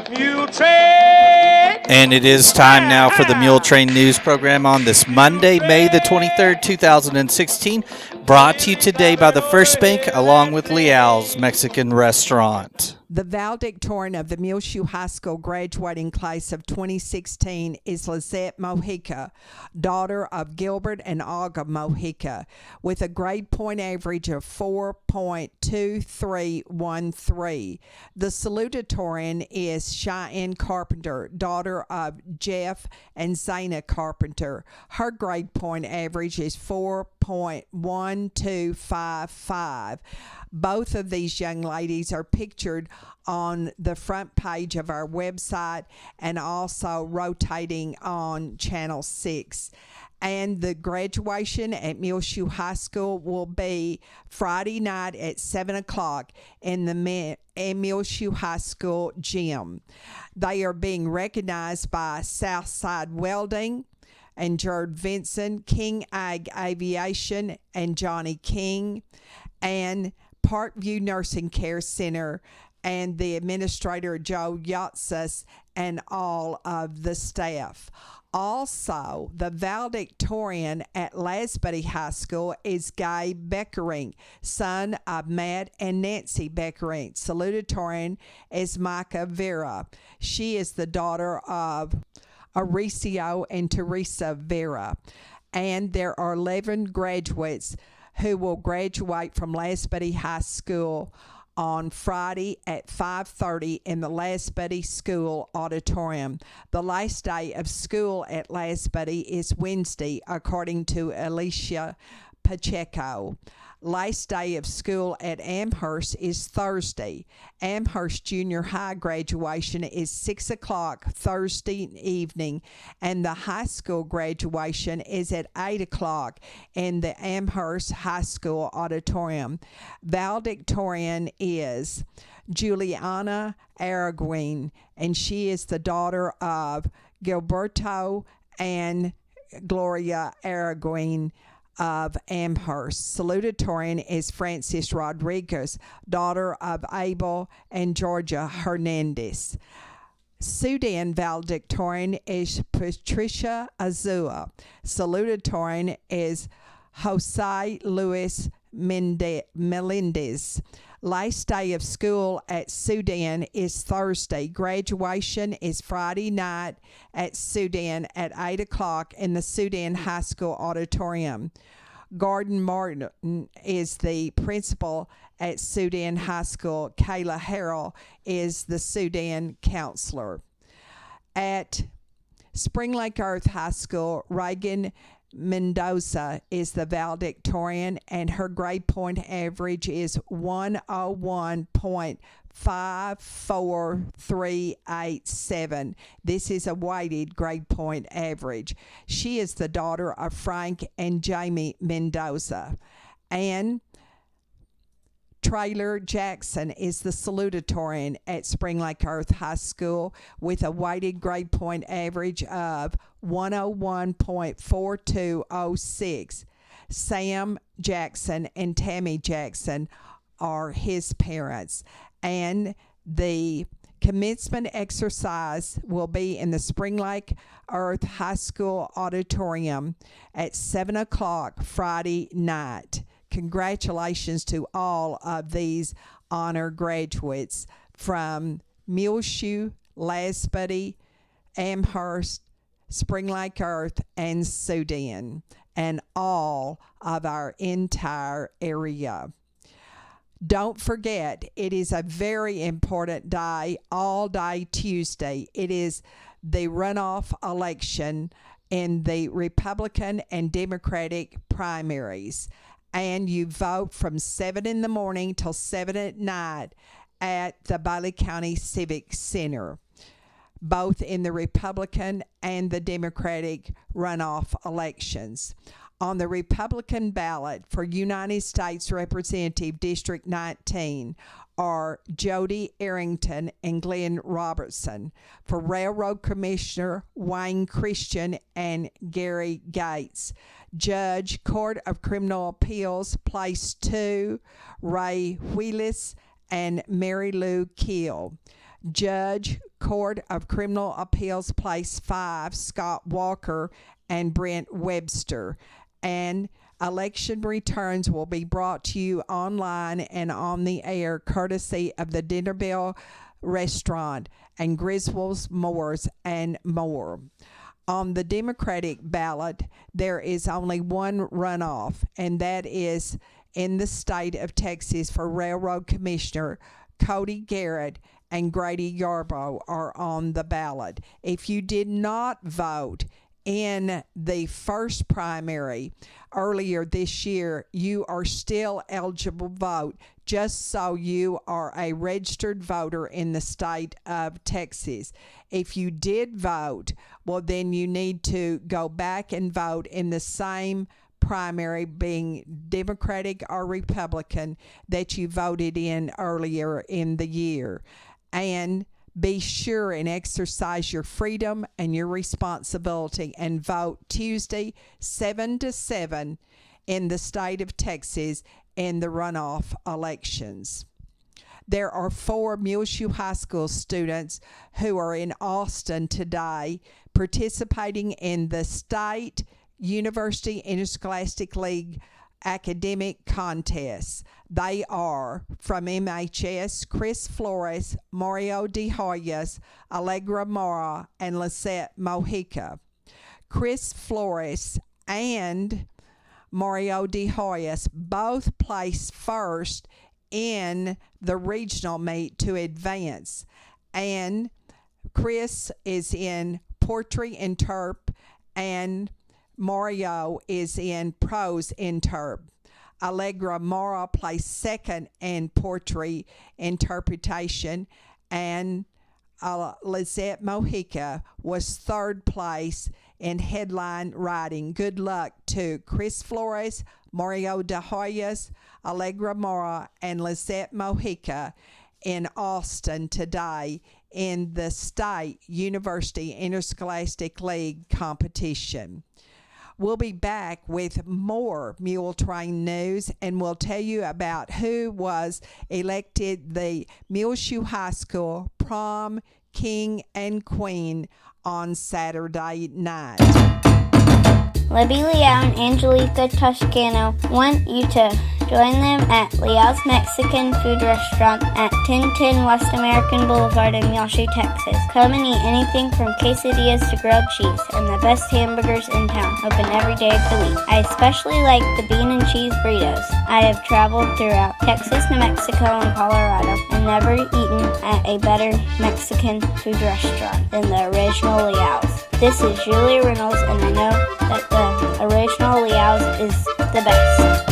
Muletrain! And it is time now for the Muletrain News program on this Monday, May the 23rd, 2016. Brought to you today by the First Bank along with Leal's Mexican Restaurant. The valedictorian of the Muleshoe High School graduating class of 2016 is Lizette Mojica, daughter of Gilbert and Olga Mojica, with a grade point average of 4.2313. The salutatorian is Cheyenne Carpenter, daughter of Jeff and Zana Carpenter. Her grade point average is 4.1255. Both of these young ladies are pictured on the front page of our website and also rotating on Channel 6. And the graduation at Muleshoe High School will be Friday night at 7 o'clock in the Muleshoe High School gym. They are being recognized by Southside Welding and Jared Vinson, King Ag Aviation and Johnny King, and Parkview Nursing Care Center and the administrator Joe Yatsas and all of the staff. Also, the valedictorian at Lasbuddy High School is Guy Beckering, son of Matt and Nancy Beckering. Salutatorian is Micah Vera. She is the daughter of Auricio and Teresa Vera. And there are 11 graduates who will graduate from Lasbuddy High School on Friday at 5:30 in the Lasbuddy School Auditorium. The last day of school at Lasbuddy is Wednesday, according to Alicia Pacheco. Last day of school at Amherst is Thursday. Amherst Junior High graduation is 6 o'clock Thursday evening, and the high school graduation is at 8 o'clock in the Amherst High School Auditorium. Valedictorian is Juliana Araguin, and she is the daughter of Gilberto and Gloria Araguin of Amherst. Salutatorian is Francis Rodriguez, daughter of Abel and Georgia Hernandez. Sudan valedictorian is Patricia Azua. Salutatorian is Jose Luis Melendez. Last day of school at Sudan is Thursday. Graduation is Friday night at Sudan at 8 o'clock in the Sudan High School Auditorium. Gordon Martin is the principal at Sudan High School. Kayla Harrell is the Sudan counselor. At Spring Lake Earth High School, Reagan Mendoza is the valedictorian, and her grade point average is 101.54387. This is a weighted grade point average. She is the daughter of Frank and Jamie Mendoza. And Traylor Jackson is the salutatorian at Spring Lake Earth High School with a weighted grade point average of 101.4206. Sam Jackson and Tammy Jackson are his parents. And the commencement exercise will be in the Spring Lake Earth High School Auditorium at 7 o'clock Friday night. Congratulations to all of these honor graduates from Muleshoe, Lasbuddy, Amherst, Spring Lake Earth, and Sudan, and all of our entire area. Don't forget, it is a very important day, all day Tuesday. It is the runoff election in the Republican and Democratic primaries. And you vote from 7 in the morning till 7 at night at the Bailey County Civic Center, both in the Republican and the Democratic runoff elections. On the Republican ballot for United States Representative District 19 are Jody Arrington and Glenn Robertson. For Railroad Commissioner, Wayne Christian and Gary Gates. Judge, Court of Criminal Appeals, Place 2, Ray Wheelis and Mary Lou Keel. Judge, Court of Criminal Appeals, Place 5, Scott Walker and Brent Webster. And election returns will be brought to you online and on the air courtesy of the Dinner Bell Restaurant and Griswold's Moors and more. On the Democratic ballot, there is only one runoff, and that is in the state of Texas for Railroad Commissioner. Cody Garrett and Grady Yarbrough are on the ballot. If you did not vote in the first primary earlier this year, you are still eligible to vote, just so you are a registered voter in the state of Texas. If you did vote, well, then you need to go back and vote in the same primary, being Democratic or Republican, that you voted in earlier in the year. And be sure and exercise your freedom and your responsibility and vote Tuesday 7 to 7 in the state of Texas in the runoff elections. There are 4 Muleshoe High School students who are in Austin today participating in the State University Interscholastic League academic contests. They are from MHS, Chris Flores, Mario De Hoyos, Allegra Mora, and Lisette Mojica. Chris Flores and Mario De Hoyos both placed first in the regional meet to advance. And Chris is in Poetry Interp and Mario is in Prose Interp. Allegra Mora placed second in Poetry Interpretation, and Lisette Mojica was third place in Headline Writing. Good luck to Chris Flores, Mario De Hoyos, Allegra Mora, and Lisette Mojica in Austin today in the State University Interscholastic League competition. We'll be back with more Muletrain news, and we'll tell you about who was elected the Muleshoe High School prom king and queen on Saturday night. Libby Leal and Angelica Toscano want you to join them at Leal's Mexican Food Restaurant at 1010 West American Boulevard in Muleshoe, Texas. Come and eat anything from quesadillas to grilled cheese and the best hamburgers in town, open every day of the week. I especially like the bean and cheese burritos. I have traveled throughout Texas, New Mexico, and Colorado and never eaten at a better Mexican food restaurant than the original Leal's. This is Julia Reynolds, and I know that the original Leal's is the best.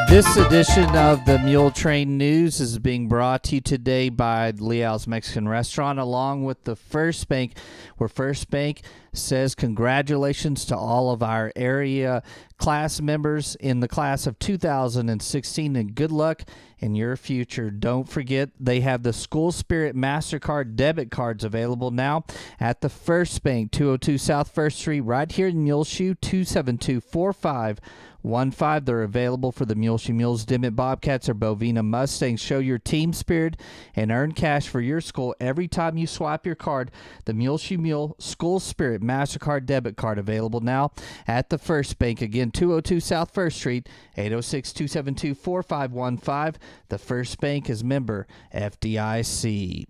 This edition of the Muletrain News is being brought to you today by Leal's Mexican Restaurant, along with the First Bank, where First Bank says congratulations to all of our area class members in the class of 2016 and good luck in your future. Don't forget, they have the School Spirit MasterCard debit cards available now at the First Bank, 202 South 1st Street, right here in Muleshoe, 272-4515. They're available for the Muleshoe Mules, Dimmitt Bobcats, or Bovina Mustangs. Show your team spirit and earn cash for your school every time you swipe your card. The Muleshoe Mule School Spirit MasterCard debit card available now at the First Bank. Again, 202 South 1st Street, 806-272-4515. The First Bank is member FDIC.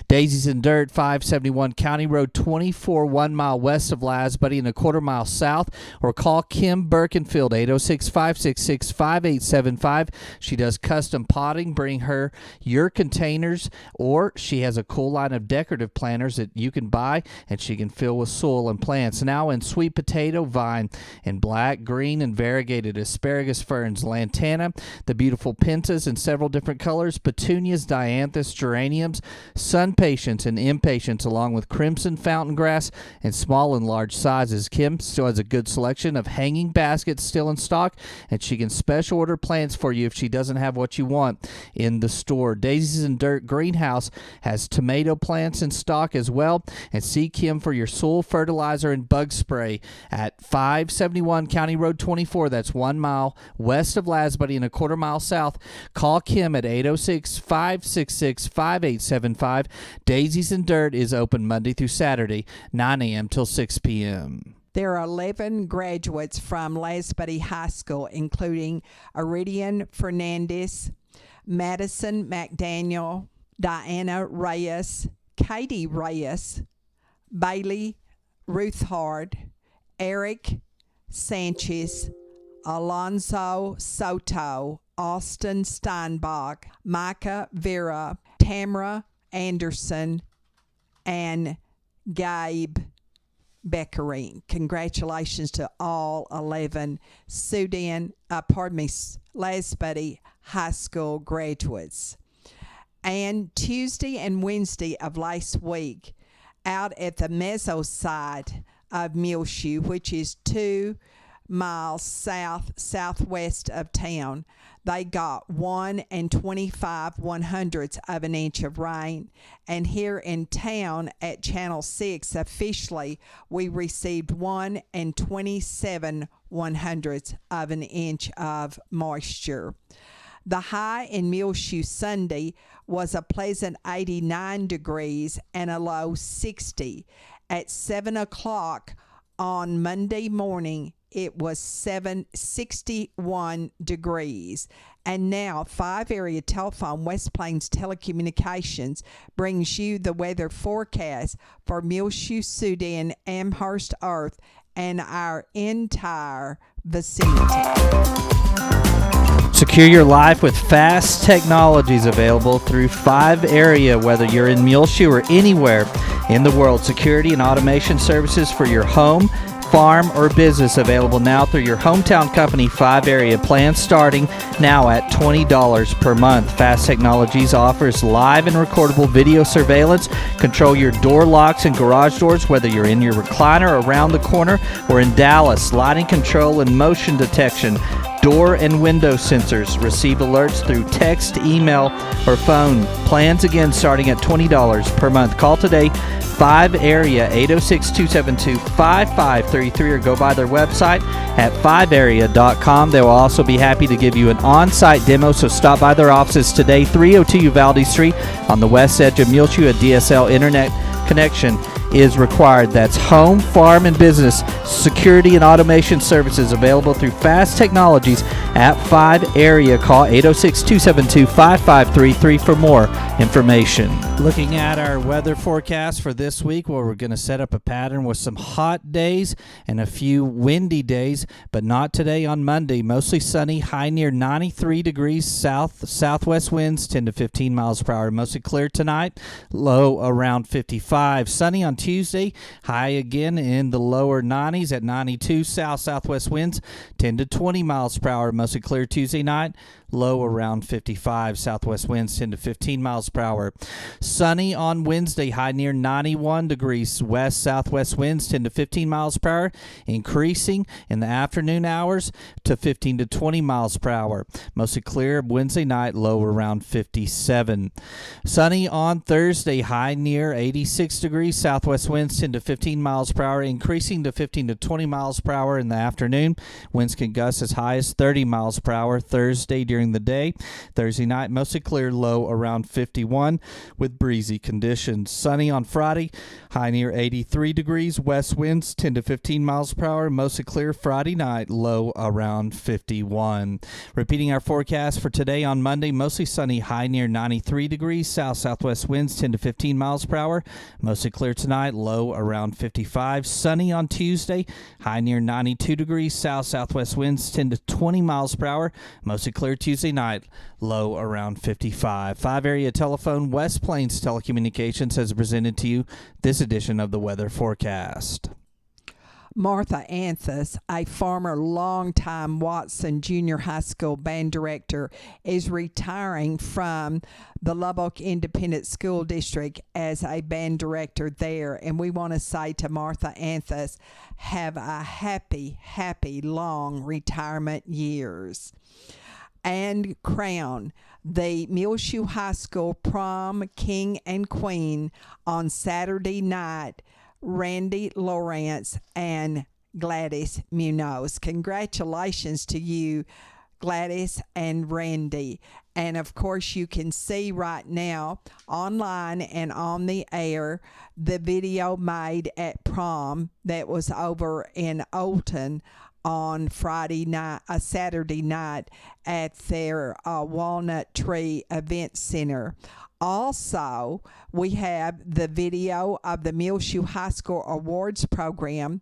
Daisies and Dirt, 571 County Road 24, 1 mile west of Lasbuddy and a quarter mile south, or call Kim Birkenfield, 806-566-5875. She does custom potting. Bring her your containers, or she has a cool line of decorative planters that you can buy and she can fill with soil and plants. Now in sweet potato, vine, and black, green, and variegated asparagus ferns, lantana, the beautiful pentas in several different colors, petunias, dianthus, geraniums, sun patience, and impatiens, along with crimson fountain grass in small and large sizes. Kim still has a good selection of hanging baskets still in stock, and she can special order plants for for you if she doesn't have what you want in the store. Daisies and Dirt Greenhouse has tomato plants in stock as well. And see Kim for your soil fertilizer and bug spray at 571 County Road 24. That's 1 mile west of Lasbuddy and a quarter mile south. Call Kim at 806-566-5875. Daisies and Dirt is open Monday through Saturday, 9 a.m. till 6 p.m. There are 11 graduates from Lasbuddy High School, including Iridian Fernandez, Madison McDaniel, Diana Reyes, Katie Reyes, Bailey Ruthhard, Eric Sanchez, Alonzo Soto, Austin Steinbach, Micah Vera, Tamara Anderson, and Gabe Beckering. Congratulations to all 11 Lasbuddy High School graduates. And Tuesday and Wednesday of last week, out at the Mezzo side of Muleshoe, which is 2 miles southwest of town, they got 1 25/100ths of an inch of rain. And here in town at Channel 6, officially, we received 1 27/100ths of an inch of moisture. The high in Muleshoe Sunday was a pleasant 89 degrees and a low 60. At 7 o'clock on Monday morning, it was 61 degrees. And now, 5-area telephone, West Plains Telecommunications, brings you the weather forecast for Muleshoe, Sudan, Amherst, Earth, and our entire vicinity. Secure your life with fast technologies available through 5-area, whether you're in Muleshoe or anywhere in the world. Security and automation services for your home, farm, or business available now through your hometown company. 5-area plans starting now at $20 per month. Fast Technologies offers live and recordable video surveillance. Control your door locks and garage doors, whether you're in your recliner around the corner or in Dallas. Lighting control and motion detection. Door and window sensors. Receive alerts through text, email, or phone. Plans again starting at $20 per month. Call today, 5-area, 806-272-5533, or go by their website at 5area.com. They will also be happy to give you an on-site demo, so stop by their offices today, 302 Uvalde Street on the west edge of Muleshoe. A DSL internet connection is required. That's home, farm, and business security and automation services available through Fast Technologies at 5-area. Call 806-272-5533 for more information. Looking at our weather forecast for this week, well, we're going to set up a pattern with some hot days and a few windy days, but not today on Monday. Mostly sunny, high near 93 degrees, southwest winds 10 to 15 miles per hour. Mostly clear tonight, low around 55. Sunny on Tuesday, high again in the lower 90s at 92. Southwest winds 10 to 20 miles per hour. Mostly clear Tuesday night, low around 55. Southwest winds 10 to 15 miles per hour. Sunny on Wednesday, high near 91 degrees. Southwest winds 10 to 15 miles per hour, increasing in the afternoon hours to 15 to 20 miles per hour. Mostly clear Wednesday night, low around 57. Sunny on Thursday, high near 86 degrees. Southwest winds 10 to 15 miles per hour, increasing to 15 to 20 miles per hour in the afternoon. Winds can gust as high as 30 miles per hour Thursday during the day. Thursday night, mostly clear, low around 51 with breezy conditions. Sunny on Friday, high near 83 degrees. West winds 10 to 15 miles per hour, mostly clear Friday night, low around 51. Repeating our forecast for today on Monday, mostly sunny, high near 93 degrees. Southwest winds 10 to 15 miles per hour, mostly clear tonight, low around 55. Sunny on Tuesday, high near 92 degrees. Southwest winds 10 to 20 miles per hour, mostly clear Tuesday night, low around 55. 5-area telephone, West Plains Telecommunications has presented to you this edition of the weather forecast. Martha Anthus, a former longtime Watson Junior High School band director, is retiring from the Lubbock Independent School District as a band director there. And we want to say to Martha Anthus, have a happy, long retirement years. and crown the Muleshoe High School prom king and queen on Saturday night, Randy Lawrence and Gladys Munoz. Congratulations to you, Gladys and Randy. And of course, you can see right now online and on the air the video made at prom that was over in Olton on Saturday night at their Walnut Tree Event Center. Also, we have the video of the Muleshoe High School Awards program,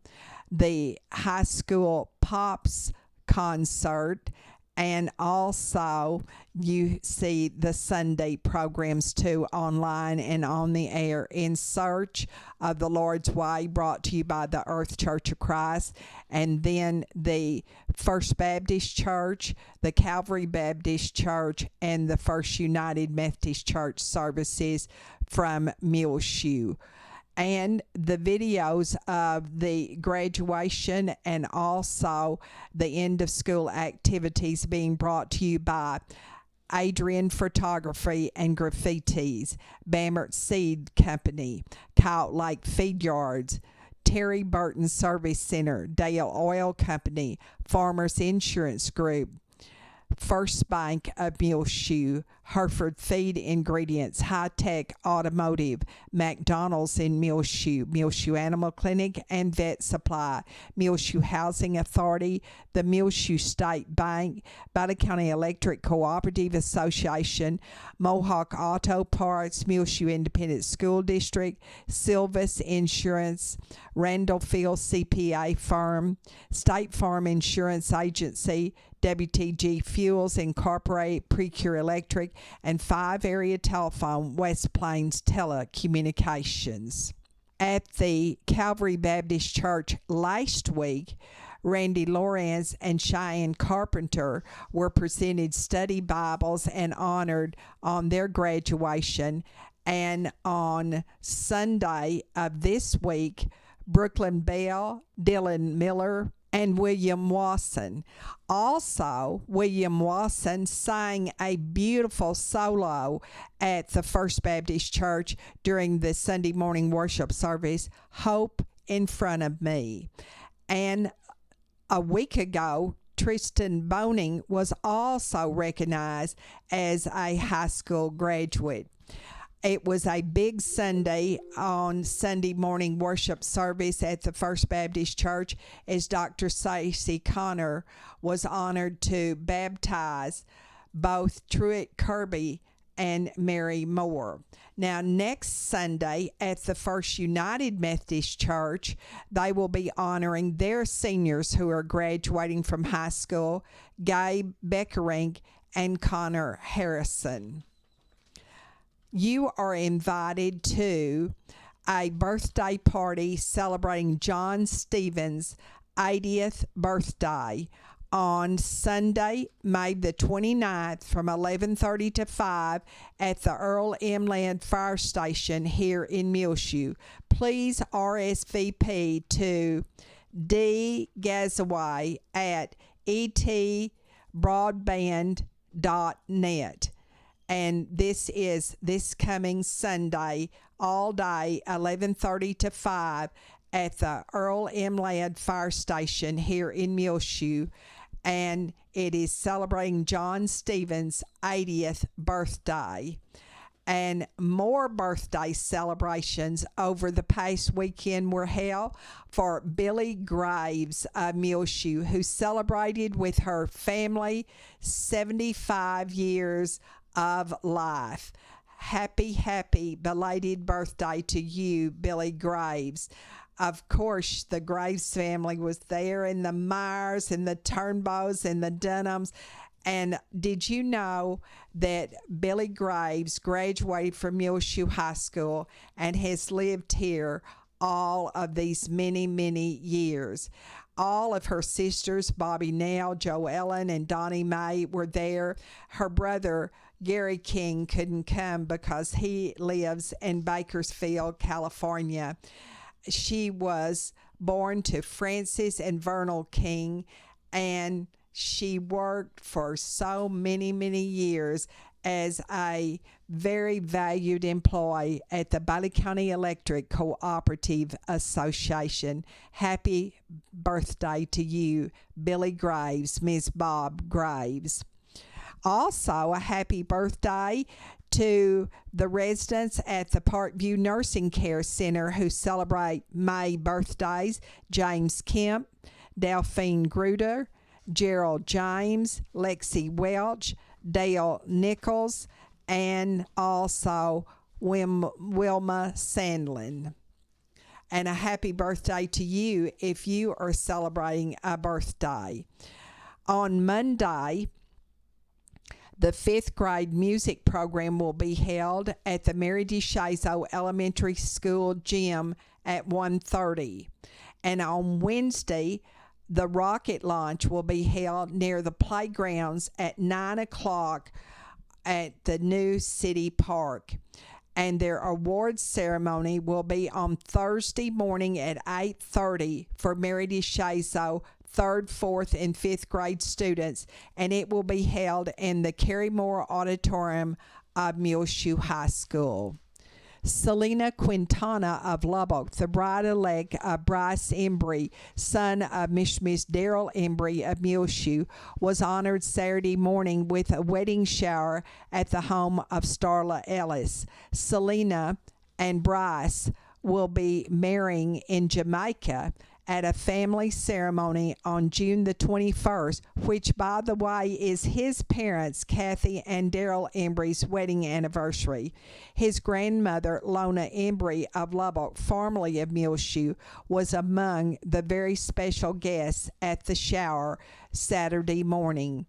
the high school Pops concert, and also you see the Sunday programs too online and on the air. In Search of the Lord's Way, brought to you by the Earth Church of Christ, and then the First Baptist Church, the Calvary Baptist Church, and the First United Methodist Church services from Muleshoe. And the videos of the graduation and also the end of school activities being brought to you by Adrian Photography and Graffitis, Bammert Seed Company, Kyle Lake Feed Yards, Terry Burton Service Center, Dale Oil Company, Farmers Insurance Group, First Bank of Muleshoe, Hereford Feed Ingredients, High Tech Automotive, McDonald's in Muleshoe, Muleshoe Animal Clinic and Vet Supply, Muleshoe Housing Authority, the Muleshoe State Bank, Butler County Electric Cooperative Association, Mohawk Auto Parts, Muleshoe Independent School District, Silvis Insurance, Randall Field CPA Firm, State Farm Insurance Agency, WTG Fuels Incorporated, Precure Electric, and 5 Area Telephone, West Plains Telecommunications. At the Calvary Baptist Church last week, Randy Lawrence and Cheyenne Carpenter were presented study Bibles and honored on their graduation. And on Sunday of this week, Brooklyn Bell, Dylan Miller, and William Wasson. Also, William Wasson sang a beautiful solo at the First Baptist Church during the Sunday morning worship service, Hope in Front of Me. And a week ago, Tristan Boning was also recognized as a high school graduate. It was a big Sunday on Sunday morning worship service at the First Baptist Church as Dr. Stacey Connor was honored to baptize both Truett Kirby and Mary Moore. Now, next Sunday at the First United Methodist Church, they will be honoring their seniors who are graduating from high school, Gabe Beckerink and Connor Harrison. You are invited to a birthday party celebrating John Stevens' 80th birthday on Sunday, May the 29th from 11:30 to 5 at the Earl M. Land Fire Station here in Muleshoe. Please RSVP to dgazaway at etbroadband.net. And this is this coming Sunday, all day, 11:30 to 5 at the Earl M. Ladd Fire Station here in Muleshoe. And it is celebrating John Stevens' 80th birthday. And more birthday celebrations over the past weekend were held for Billy Graves of Muleshoe, who celebrated with her family 75 years of life. Happy belated birthday to you, Billy Graves. Of course, the Graves family was there, and the Myers and the Turnbows and the Dunhams. And did you know that Billy Graves graduated from Muleshoe High School and has lived here all of these many years? All of her sisters, Bobby Nell, Jo Ellen, and Donnie Mae, were there. Her brother, Gary King, couldn't come because he lives in Bakersfield, California. She was born to Francis and Vernal King, and She worked for so many, many years as a very valued employee at the Bailey County Electric Cooperative Association. Happy birthday to you, Billy Graves, Ms. Bob Graves. Also, a happy birthday to the residents at the Parkview Nursing Care Center who celebrate May birthdays: James Kemp, Delphine Gruder, Gerald James, Lexi Welch, Dale Nichols, and also Wilma Sandlin. And a happy birthday to you if you are celebrating a birthday. On Monday, the 5th grade music program will be held at the Mary DeShazo Elementary School gym at 1:30. And on Wednesday, the rocket launch will be held near the playgrounds at 9 o'clock at the new city park. And their awards ceremony will be on Thursday morning at 8:30 for Mary DeShazo 3rd, 4th, and 5th grade students, and it will be held in the Carrie Moore Auditorium of Muleshoe High School. Selena Quintana of Lubbock, the bride-elect of Bryce Embry, son of Miss Darrell Embry of Muleshoe, was honored Saturday morning with a wedding shower at the home of Starla Ellis. Selena and Bryce will be marrying in Jamaica at a family ceremony on June the 21st, which, by the way, is his parents, Kathy and Darrell Embry's wedding anniversary. His grandmother, Lona Embry of Lubbock, formerly of Muleshoe, was among the very special guests at the shower Saturday morning.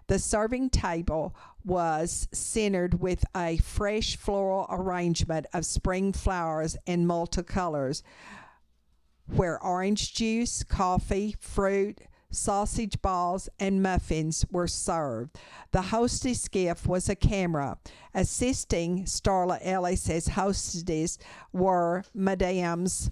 The serving table was centered with a fresh floral arrangement of spring flowers in multicolors, where orange juice, coffee, fruit, sausage balls, and muffins were served. The hostess gift was a camera. Assisting Starla Ellis as hostess were Madams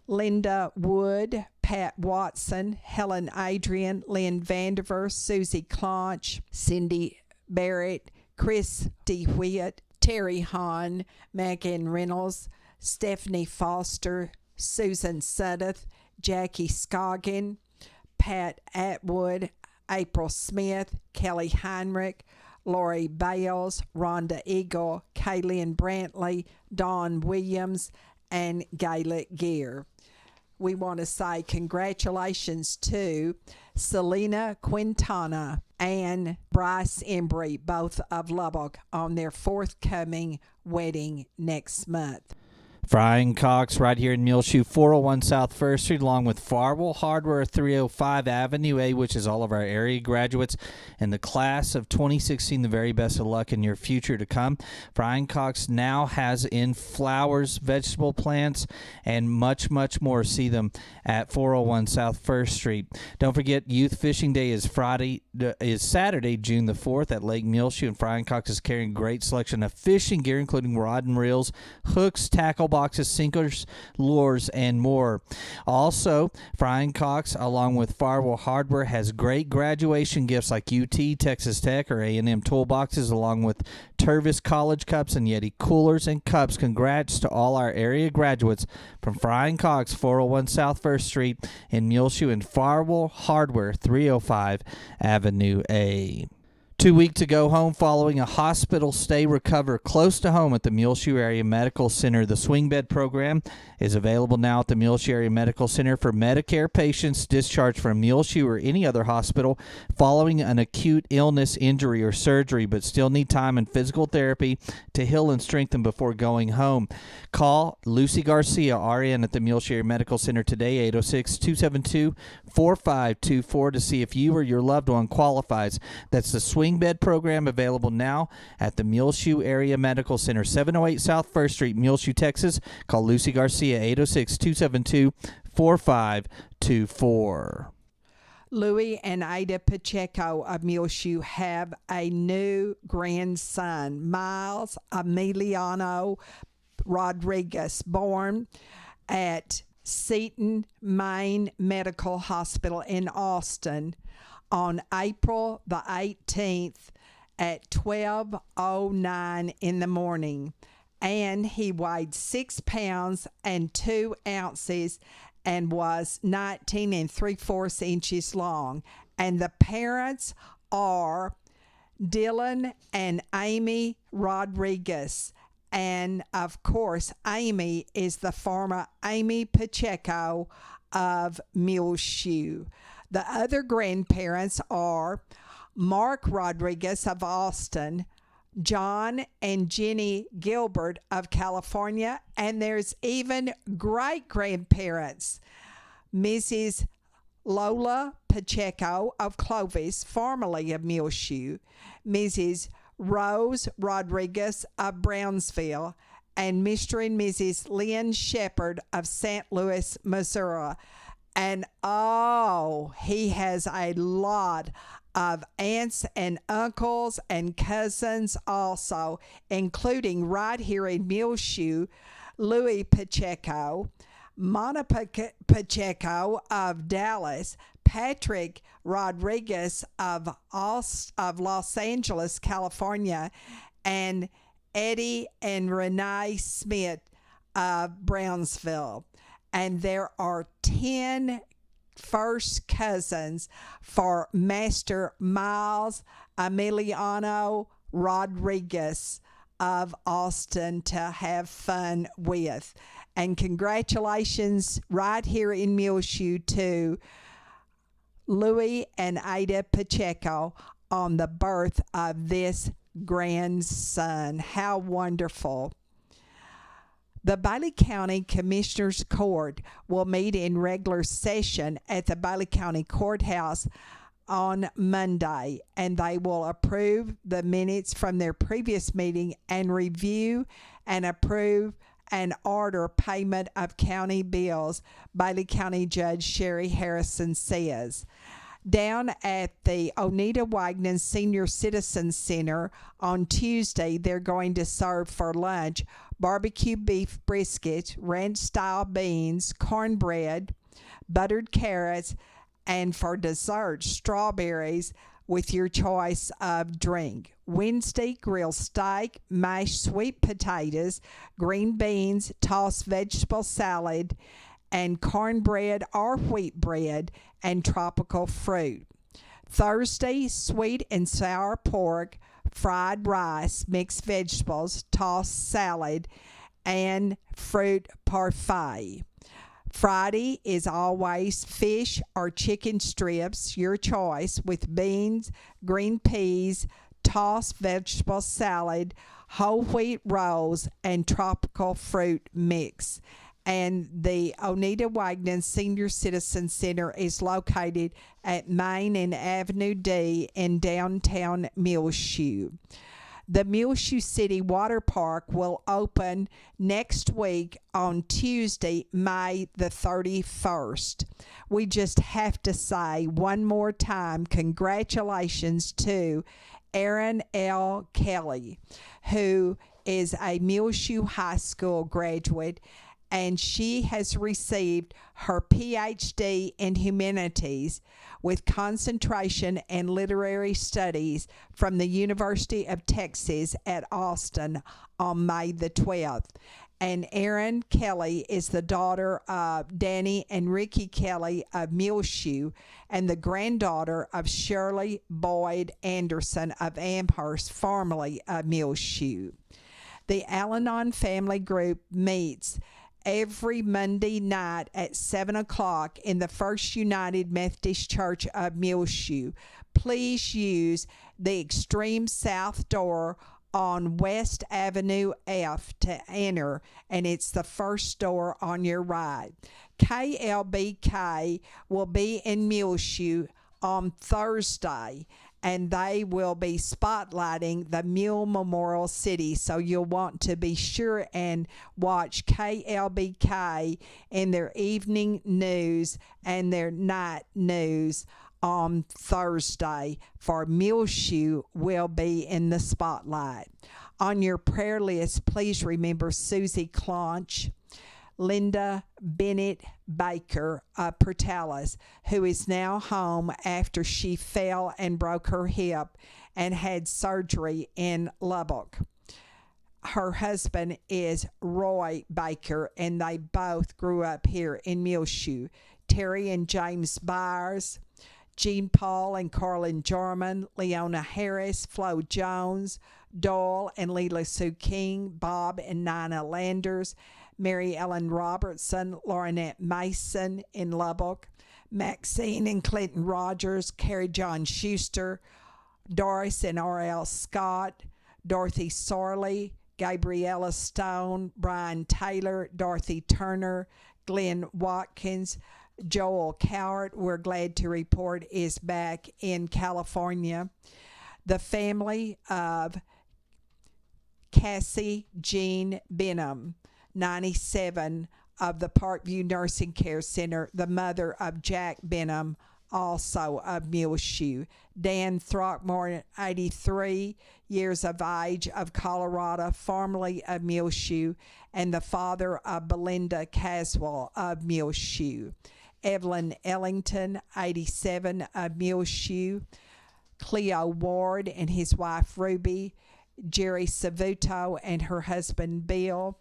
Linda Wood, Pat Watson, Helen Adrian, Lynn Vandiver, Susie Claunch, Cindy Barrett, Chris DeWitt, Terry Hahn, Megan Reynolds, Stephanie Foster, Susan Sudduth, Jackie Scoggin, Pat Atwood, April Smith, Kelly Heinrich, Lori Bales, Rhonda Eagle, Kaylin Brantley, Dawn Williams, and Gaelic Gear. We want to say congratulations to Selena Quintana and Bryce Embry, both of Lubbock, on their forthcoming wedding next month. Frying Cox right here in Muleshoe, 401 South First Street, along with Farwell Hardware, 305 Avenue A, which is all of our area graduates in the class of 2016. The very best of luck in your future to come. Frying Cox now has in flowers, vegetable plants, and much, much more. See them at 401 South First Street. Don't forget, Youth Fishing Day is Saturday, June the 4th at Lake Muleshoe, and Frying Cox is carrying a great selection of fishing gear, including rod and reels, hooks, tackle boxes, sinkers, lures, and more. Also, Frying Cox, along with Farwell Hardware, has great graduation gifts like UT, Texas Tech, or A&M toolboxes, along with Tervis College cups and Yeti coolers and cups. Congrats to all our area graduates from Frying Cox, 401 South First Street in Muleshoe, and Farwell Hardware, 305 Avenue A. 2 weeks to go home following a hospital stay. Recover close to home at the Muleshoe Area Medical Center. The swing bed program is available now at the Muleshoe Area Medical Center for Medicare patients discharged from Muleshoe or any other hospital following an acute illness, injury, or surgery, but still need time and physical therapy to heal and strengthen before going home. Call Lucy Garcia, RN at the Muleshoe Area Medical Center today, 806-272-4524, to see if you or your loved one qualifies. That's the swing bed program, available now at the Muleshoe Area Medical Center, 708 South First Street, Muleshoe, Texas. Call Lucy Garcia, 806-272-4524. Louis and Ada Pacheco of Muleshoe have a new grandson, Miles Emiliano Rodriguez, born at Seton Main Medical Hospital in Austin on April the 18th at 12:09 in the morning. And he weighed 6 pounds and 2 ounces and was 19 3/4 inches long. And the parents are Dylan and Amy Rodriguez. And of course, Amy is the former Amy Pacheco of Muleshoe. The other grandparents are Mark Rodriguez of Austin, John and Jenny Gilbert of California, and there's even great-grandparents, Mrs. Lola Pacheco of Clovis, formerly of Muleshoe, Mrs. Rose Rodriguez of Brownsville, and Mr. and Mrs. Lynn Shepherd of St. Louis, Missouri. And he has a lot of aunts and uncles and cousins also, including right here in Muleshoe, Louis Pacheco, Monica Pacheco of Dallas, Patrick Rodriguez of Los Angeles, California, and Eddie and Renee Smith of Brownsville. And there are 10 first cousins for Master Miles Emiliano Rodriguez of Austin to have fun with. And congratulations right here in Muleshoe to Louis and Ada Pacheco on the birth of this grandson. How wonderful. The Bailey County Commissioners Court will meet in regular session at the Bailey County Courthouse on Monday, and they will approve the minutes from their previous meeting and review and approve and order payment of county bills, Bailey County Judge Sherry Harrison says. Down at the Oneida Wagner Senior Citizen Center on Tuesday, they're going to serve for lunch barbecue beef brisket, ranch-style beans, cornbread, buttered carrots, and for dessert, strawberries with your choice of drink. Wednesday, grilled steak, mashed sweet potatoes, green beans, tossed vegetable salad, and cornbread or wheat bread, and tropical fruit. Thursday, sweet and sour pork, fried rice, mixed vegetables, tossed salad, and fruit parfait. Friday is always fish or chicken strips, your choice, with beans, green peas, tossed vegetable salad, whole wheat rolls, and tropical fruit mix. And the Oneida Wagner Senior Citizen Center is located at Main and Avenue D in downtown Muleshoe. The Muleshoe City Water Park will open next week on Tuesday, May the 31st. We just have to say one more time, congratulations to Erin L. Kelly, who is a Muleshoe High School graduate, and she has received her PhD in Humanities with concentration in literary studies from the University of Texas at Austin on May the 12th. And Erin Kelly is the daughter of Danny and Ricky Kelly of Muleshoe and the granddaughter of Shirley Boyd Anderson of Amherst, formerly of Muleshoe. The Al-Anon Family Group meets every Monday night at 7 o'clock in the First United Methodist Church of Muleshoe. Please use the extreme south door on West Avenue F to enter, and it's the first door on your right. KLBK will be in Muleshoe on Thursday, and they will be spotlighting the Mule Memorial City, so you'll want to be sure and watch KLBK in their evening news and their night news on Thursday, for Muleshoe will be in the spotlight. On your prayer list, please remember Susie Clonch, Linda Bennett Baker of Portales, who is now home after she fell and broke her hip and had surgery in Lubbock. Her husband is Roy Baker, and they both grew up here in Muleshoe. Terry and James Byers, Jean Paul and Carlin Jarman, Leona Harris, Flo Jones, Doyle and Leela Sue King, Bob and Nina Landers, Mary Ellen Robertson, Laurinette Mason in Lubbock, Maxine and Clinton Rogers, Carrie John Schuster, Doris and R.L. Scott, Dorothy Sorley, Gabriella Stone, Brian Taylor, Dorothy Turner, Glenn Watkins, Joel Cowart, we're glad to report, is back in California. The family of Cassie Jean Benham, 97, of the Parkview Nursing Care Center, the mother of Jack Benham, also of Muleshoe. Dan Throckmorton, 83 years of age, of Colorado, formerly of Muleshoe, and the father of Belinda Caswell of Muleshoe. Evelyn Ellington, 87, of Muleshoe. Cleo Ward and his wife Ruby. Jerry Savuto and her husband Bill.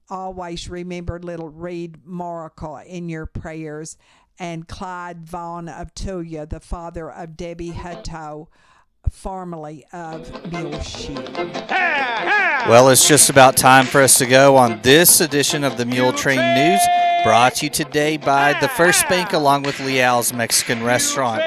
Always remember little Reed Moracle in your prayers. And Clyde Vaughn of Tulia, the father of Debbie Hutto, formerly of Muleshoe. Well, it's just about time for us to go on this edition of the Muletrain News, brought to you today by the First Bank along with Leal's Mexican Restaurant.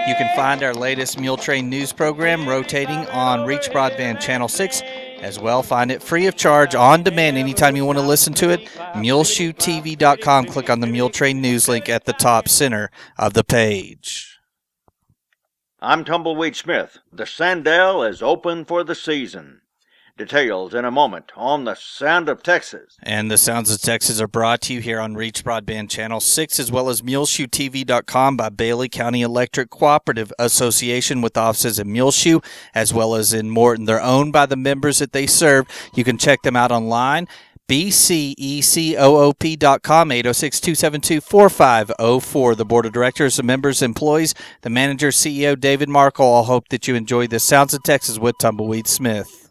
You can find our latest Muletrain News program rotating on Reach Broadband Channel 6. As well, find it free of charge on demand anytime you want to listen to it. MuleshoeTV.com. Click on the Muletrain News link at the top center of the page. I'm Tumbleweed Smith. The Sandell is open for the season. Details in a moment on the Sound of Texas. And the Sounds of Texas are brought to you here on Reach Broadband Channel 6, as well as MuleshoeTV.com by Bailey County Electric Cooperative Association, with offices in Muleshoe as well as in Morton. They're owned by the members that they serve. You can check them out online. BCECOOP.com, 806-272-4504. The board of directors, the members, employees, the manager, CEO, David Markle, all hope that you enjoy the Sounds of Texas with Tumbleweed Smith.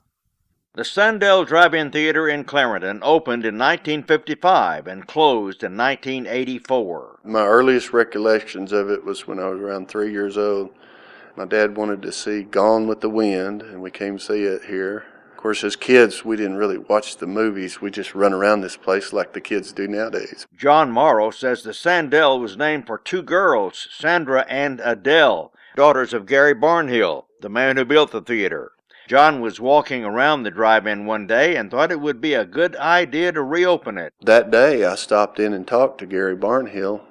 The Sandell Drive-In Theater in Clarendon opened in 1955 and closed in 1984. My earliest recollections of it was when I was around 3 years old. My dad wanted to see Gone with the Wind, and we came to see it here. Of course, as kids, we didn't really watch the movies. We just run around this place like the kids do nowadays. John Morrow says the Sandell was named for two girls, Sandra and Adele, daughters of Gary Barnhill, the man who built the theater. John was walking around the drive-in one day and thought it would be a good idea to reopen it. That day, I stopped in and talked to Gary Barnhill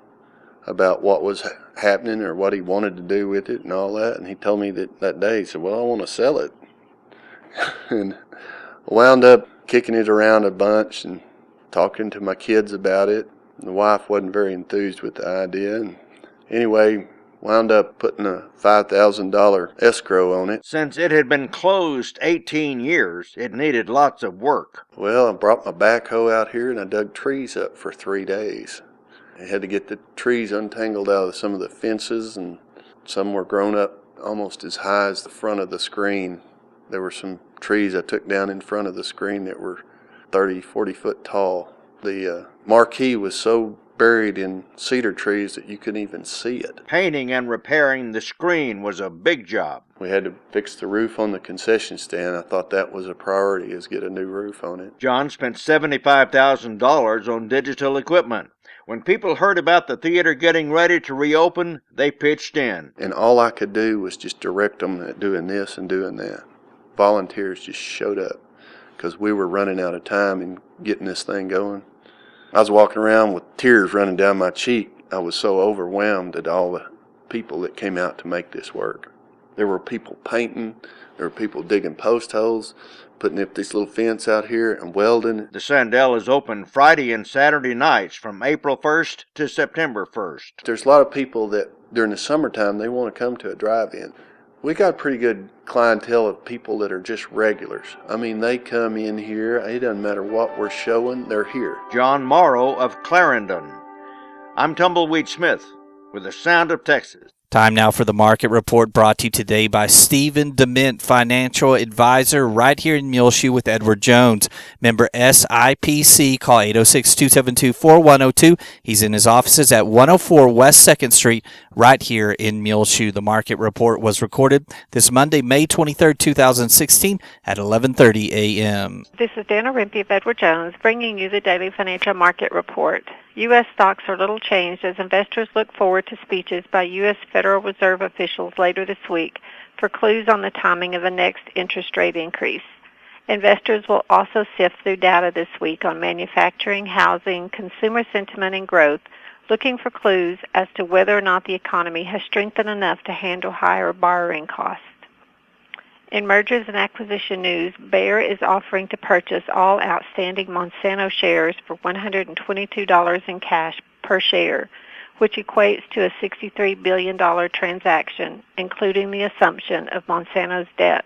about what was happening or what he wanted to do with it and all that. And he told me that day, he said, well, I want to sell it. And I wound up kicking it around a bunch and talking to my kids about it. The wife wasn't very enthused with the idea. And anyway, wound up putting a $5,000 escrow on it. Since it had been closed 18 years, it needed lots of work. Well, I brought my backhoe out here and I dug trees up for 3 days. I had to get the trees untangled out of some of the fences, and some were grown up almost as high as the front of the screen. There were some trees I took down in front of the screen that were 30, 40 foot tall. The marquee was so buried in cedar trees that you couldn't even see it. Painting and repairing the screen was a big job. We had to fix the roof on the concession stand. I thought that was a priority, is get a new roof on it. John spent $75,000 on digital equipment. When people heard about the theater getting ready to reopen, they pitched in. And all I could do was just direct them at doing this and doing that. Volunteers just showed up because we were running out of time in getting this thing going. I was walking around with tears running down my cheek. I was so overwhelmed at all the people that came out to make this work. There were people painting, there were people digging post holes, putting up this little fence out here and welding. The Sandell is open Friday and Saturday nights from April 1st to September 1st. There's a lot of people that during the summertime they want to come to a drive-in. We got pretty good clientele of people that are just regulars. I mean, they come in here, it doesn't matter what we're showing, they're here. John Morrow of Clarendon. I'm Tumbleweed Smith with the Sound of Texas. Time now for the market report, brought to you today by Stephen DeMint, financial advisor right here in Muleshoe with Edward Jones. Member SIPC, call 806-272-4102. He's in his offices at 104 West 2nd Street right here in Muleshoe. The market report was recorded this Monday, May 23rd, 2016 at 11:30 a.m. This is Dana Rimpey of Edward Jones bringing you the daily financial market report. U.S. stocks are little changed as investors look forward to speeches by U.S. Federal Reserve officials later this week for clues on the timing of the next interest rate increase. Investors will also sift through data this week on manufacturing, housing, consumer sentiment, and growth, looking for clues as to whether or not the economy has strengthened enough to handle higher borrowing costs. In mergers and acquisition news, Bayer is offering to purchase all outstanding Monsanto shares for $122 in cash per share, which equates to a $63 billion transaction, including the assumption of Monsanto's debt.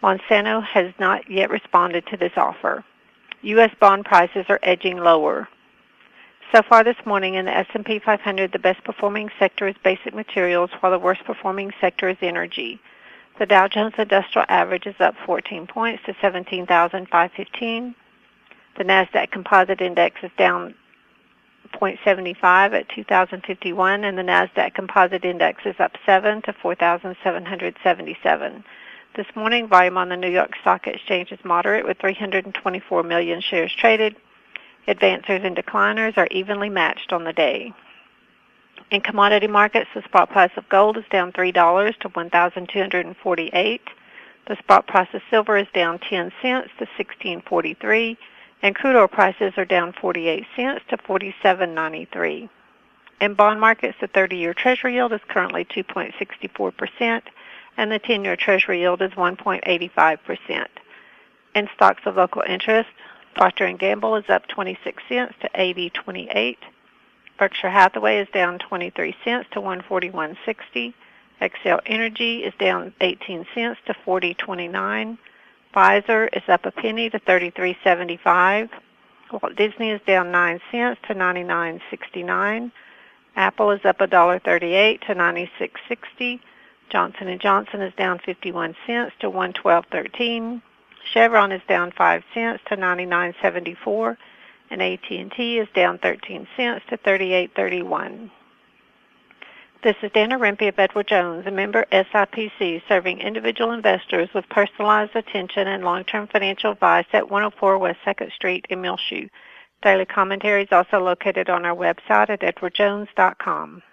Monsanto has not yet responded to this offer. U.S. bond prices are edging lower. So far this morning in the S&P 500, the best performing sector is basic materials, while the worst performing sector is energy. The Dow Jones Industrial Average is up 14 points to 17,515. The NASDAQ Composite Index is down 0.75 at 2,051, and the NASDAQ Composite Index is up 7 to 4,777. This morning, volume on the New York Stock Exchange is moderate with 324 million shares traded. Advancers and decliners are evenly matched on the day. In commodity markets, the spot price of gold is down $3 to $1,248. The spot price of silver is down 10 cents to $16.43, and crude oil prices are down 48 cents to $47.93. In bond markets, the 30-year Treasury yield is currently 2.64%, and the 10-year Treasury yield is 1.85%. In stocks of local interest, Procter & Gamble is up 26 cents to $80.28. Berkshire Hathaway is down 23 cents to $141.60. Xcel Energy is down 18 cents to $40.29. Pfizer is up a penny to $33.75. Walt Disney is down 9 cents to $99.69. Apple is up $1.38 to $96.60. Johnson & Johnson is down 51 cents to $112.13. Chevron is down 5 cents to $99.74. And AT&T is down 13 cents to $38.31. This is Dana Rimpey of Edward Jones, a member SIPC, serving individual investors with personalized attention and long-term financial advice at 104 West 2nd Street in Muleshoe. Daily commentary is also located on our website at edwardjones.com.